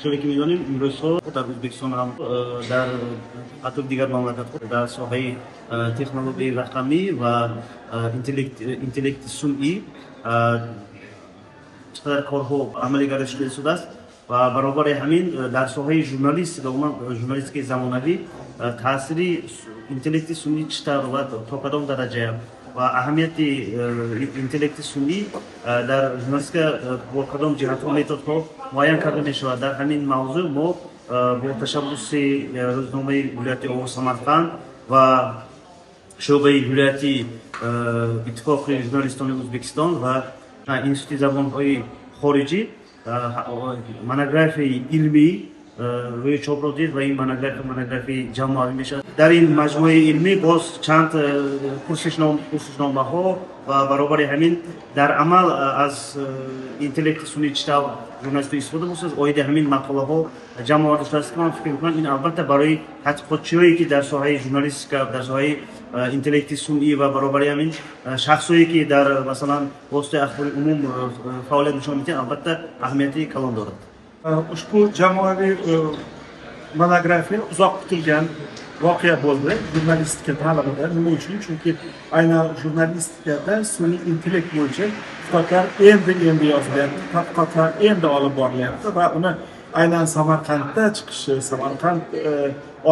شركة می‌دانیم امروز ها در ازبکستان هم در حتی دیگر مملکت ها در ساحه تکنولوژی رقمی و اینتלקت صنعی چقدر کارها عملی گردش شده است و برابر همین در ساحه ژورنالیستیک زمانوی تاثیر اینتלקت صنعی چطور و تا کدام درجه و اهمیت اینتלקت صنعی در ژورنالیستیک با کدام جهت و متدها معین کرده می شود. در همین موضوع ما با تشبث روزنامه ولایت آوار سمرقند و شعبه ولایتی اتفاق ژورنالیستان ازبکستان و انستیتوت زبان‌های خارجی монографияи علمی روی چاپ را دید و این монографияи جمعی میشه. در این مجموعه علمی باز چند پرسشنامه ها و برابر همین در عمل از اینتלקت صنعی چطور ژورنالیست استفاده می‌کنند. آید همین مقاله ها جمع آورده شده است که من فکر می‌کنم این البته برای تحقیقاتچی‌هایی که در ساحه ژورنالیستیک در ساحه اینتלקت صنعی و برابر همین شخصایی که در مثلا واسطه اخبار عموم فعالیت نشان میدن البته اهمیتی کلان دارد. Ushbu jamoaviy monografiya uzoq kutilgan voqea bo'ldi jurnalistika ta'limida. Nima uchun? Chunki aynan jurnalistikada sun'iy intellekt bo'yicha kitoblar endi yozilyapti, tadqiqotlar endi olib borilyapti va uni aynan Samarqandda chiqishi, Samarqand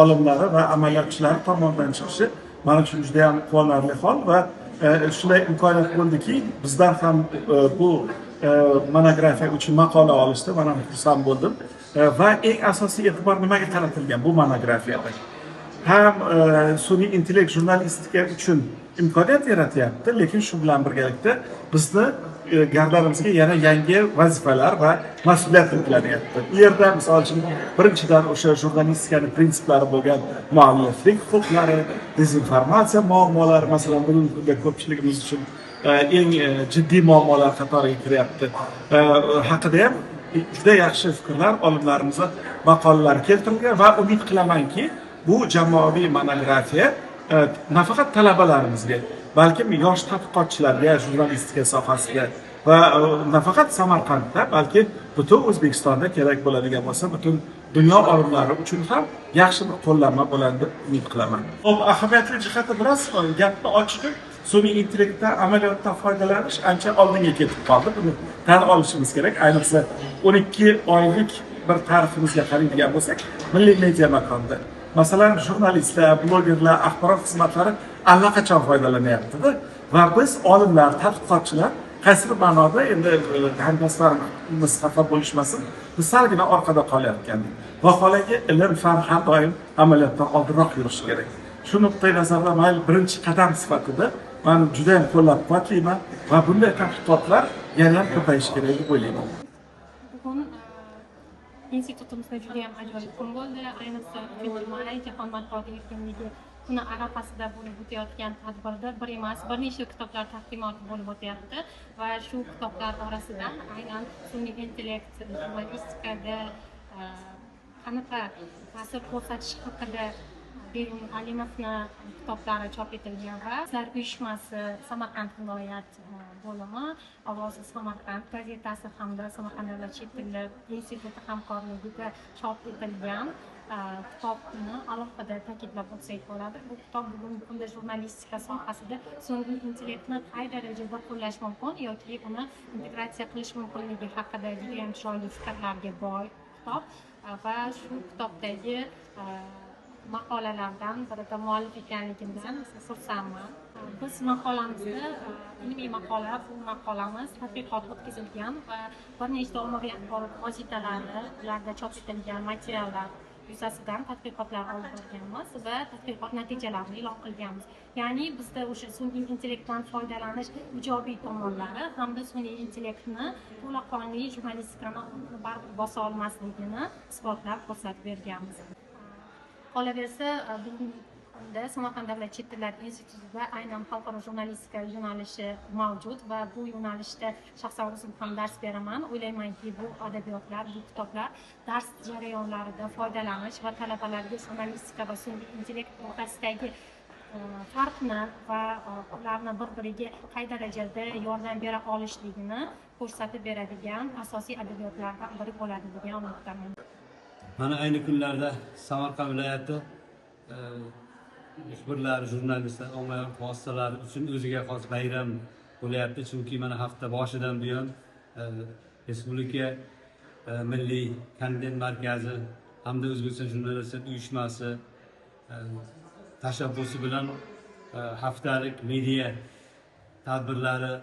olimlari va amaliyotchilari tomonidan chiqishi men uchun juda ham quvonarli hol va shunday imkoniyat bo'ldiki, bizdan ham bu monografiya uchun maqola olishdi. Men ham xursand bo'ldim va eng asosiy e'tibor nimaga qaratilgan bu monografiyada? Ham sun'iy intellekt jurnalistika uchun imkoniyat yaratyapti, lekin shu bilan birgalikda bizni gardanimizga yana yangi vazifalar va mas'uliyat yuklanyapti. Bu yerda misol uchun birinchidan o'sha jurnalistikani prinsiplari bo'lgan mualliflik huquqlari, dezinformatsiya muammolari, masalan, bugungi kunda ko'pchiligimiz uchun eng jiddiy muammolar qatoriga kiryapti. Haqida ham juda yaxshi fikrlar olimlarimiz maqolalari keltirilgan va umid qilamanki, bu jamoaviy monografiya nafaqat talabalarimizga, balkim yosh tadqiqotchilarga jurnalistika sohasida va nafaqat Samarqandda, balki butun O'zbekistonda kerak bo'ladigan bo'lsa, butun dunyo olimlari uchun ham yaxshi bir qo'llanma bo'ladi deb umid qilaman. Xo'p, ahamiyatli jihati biroz gapni ochiqib, sun'iy intellektdan amaliyotda foydalanish ancha oldinga ketib qoldi. Buni tan olishimiz kerak. Ayniqsa 12 oylik bir tariximizga qaraydigan bo'lsak, milliy media makonda masalan jurnalistlar, blogerlar, axborot xizmatlari allaqachon foydalanyapti va biz olimlar, tadqiqotchilar qaysi bir ma'noda endi hamkasblarimiz xafa bo'lishmasin, biz salgina orqada qolayotgandik. Vaholanki ilm fan har doim amaliyotdan oldinroq yurishi kerak. Shu nuqtai nazardan mayli birinchi qadam sifatida men juda ham qo'llab-quvvatlayman va bunday tadqiqotlar yana ham ko'payishi kerak deb o'ylayman. Bugun institutimizda juda ham ajoyib kun bo'ldi. Ayniqsa jahon matbuot erkinligi kuni arafasida bo'lib o'tayotgan tadbirda bir emas, bir nechta kitoblar taqdimoti bo'lib o'tyapti va shu kitoblar orasidan aynan sun'iy intellekt jurnalistikada qanaqa ta'sir ko'rsatishi haqida Berun Alimovni kitoblari chop etilgan va Sizlar uyushmasi Samarqand viloyat bo'limi Ovozi Samarqand gazetasi hamda Samarqand davlat chet tili instituti hamkorligida chop etilgan kitobni alohida ta'kidlab o'tsak bo'ladi. Bu kitob bugungi kunda jurnalistika sohasida sun'iy intellektni qay darajada qo'llash mumkin yoki uni integratsiya qilish mumkinligi haqida juda ham chiroyli fikrlarga boy kitob va shu kitobdagi maqolalardan birida muallif ekanligimdan xursandman. Biz maqolamizda ilmiy maqola, bu maqolamiz tadqiqot o'tkazilgan va bir nechta ommaviy axborot vositalarida chop etilgan materiallar yuzasidan tadqiqotlar olib borganmiz va tadqiqot natijalarini e'lon qilganmiz. Ya'ni bizda o'sha sun'iy intellektdan foydalanish ijobiy tomonlari hamda sun'iy intellektni to'laqonli jurnalistikani bosa olmasligini isbotlab ko'rsatib berganmiz. Qolaversa, bugungi kunda Samarqand davlat chet tillar institutida aynan xalqaro jurnalistika yo'nalishi mavjud va bu yo'nalishda shaxsan o'zim ham dars beraman. O'ylaymanki, bu adabiyotlar, bu kitoblar dars jarayonlarida foydalanish va talabalarga jurnalistika va sun'iy intellekt o'rtasidagi farqni va ularni bir-biriga qay darajada yordam bera olishligini ko'rsatib beradigan asosiy adabiyotlardan biri bo'ladi degan umiddaman. Mana ayni kunlarda Samarqand viloyati muxbirlar, jurnalistlar, ommaviy vositalar uchun o'ziga xos bayram bo'lyapti. Chunki mana hafta boshidan buyon Respublika Milliy kontent markazi hamda O'zbekiston jurnalistlar uyushmasi tashabbusi bilan haftalik media tadbirlari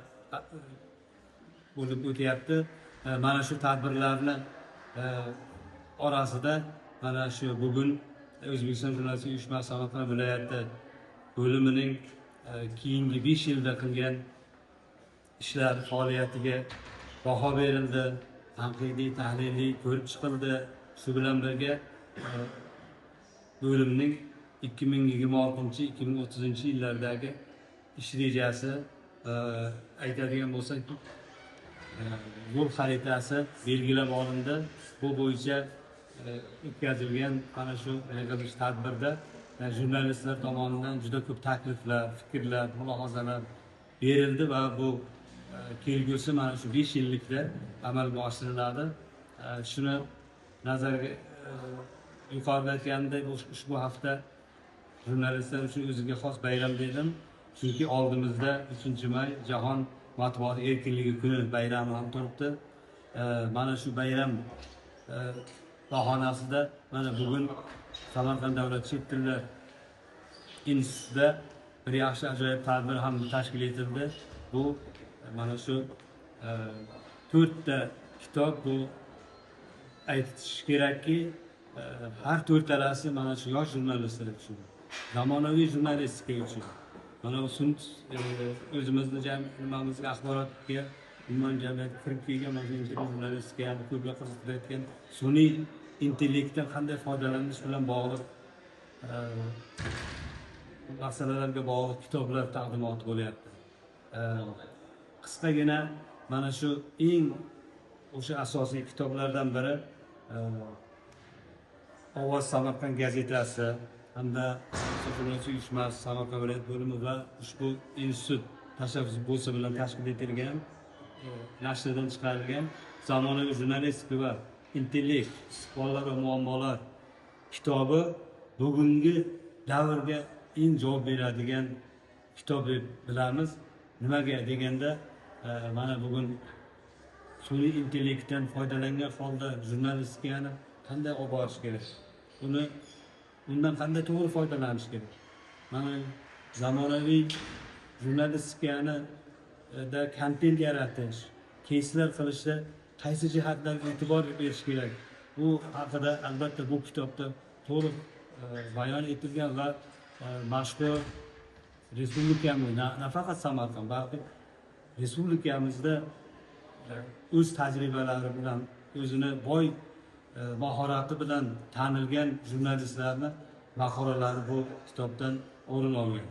bo'lib o'tyapti. Mana shu tadbirlarni orasida mana shu bugun O'zbekiston jurnalistlar uyushmasi Samarqand viloyati bo'limining keyingi 5 yilda qilgan ishlar faoliyatiga baho berildi, tanqidiy, tahliliy ko'rib chiqildi. Shu bilan birga bo'limning 2026-2030 yillardagi ish rejasi aytadigan bo'lsak, yo'l xaritasi belgilab olindi. Bu bo'yicha o'tkazilgan mana shu yig'ilish tadbirda jurnalistlar tomonidan juda ko'p takliflar, fikrlar, mulohazalar berildi va bu kelgusi mana shu 5 yillikda amalga oshiriladi. Shuni nazarga yuqorida aytganimdek, ushbu hafta jurnalistlar uchun o'ziga xos bayram dedim. Chunki oldimizda 3-may Jahon matbuot erkinligi kuni bayrami ham turibdi. Mana shu bayram bahonasida mana bugun Samarqand davlat chet tillar institutida bir yaxshi ajoyib tadbir ham tashkil etildi. Bu mana shu 4 ta kitob, bu aytish kerakki, har 4talasi mana shu yosh jurnalistlar uchun, zamonaviy jurnalistika uchun. Mana bu o'zimizni nimamizga, axborotga, umuman jamiyatga kirib kelgan mana shu jurnalistikani ko'plab qiziqtirayotgan sun'iy intellektdan qanday foydalanish bilan bog'liq masalalarga bog'liq kitoblar taqdimoti bo'lyapti. Qisqagina mana shu eng o'sha asosiy kitoblardan biri Ovoz Samarqand gazetasi hamda jurnalistlar uyushmasi Samarqand viloyat bo'limi va ushbu institut tashabbusi bilan tashkil etilgan, nashrdan chiqarilgan zamonaviy jurnalistika va intellekt, savollar va muammolar kitobi bugungi davrga eng javob beradigan kitob deb bilamiz. Nimaga deganda, mana bugun sun'iy intellektdan foydalangan holda jurnalistikani qanday olib borish kerak? Undan qanday to'g'ri foydalanish kerak? Mana zamonaviy jurnalistikani da kontent yaratish, keyslar qilishda qaysi jihatlarga e'tibor berish kerak? Bu haqida albatta bu kitobda to'liq bayon etilgan va mashhur respublikamiz, nafaqat Samarqand, balki respublikamizda o'z tajribalari bilan, o'zini boy mahorati bilan tanilgan jurnalistlarni maqolalari bu kitobdan o'rin olgan.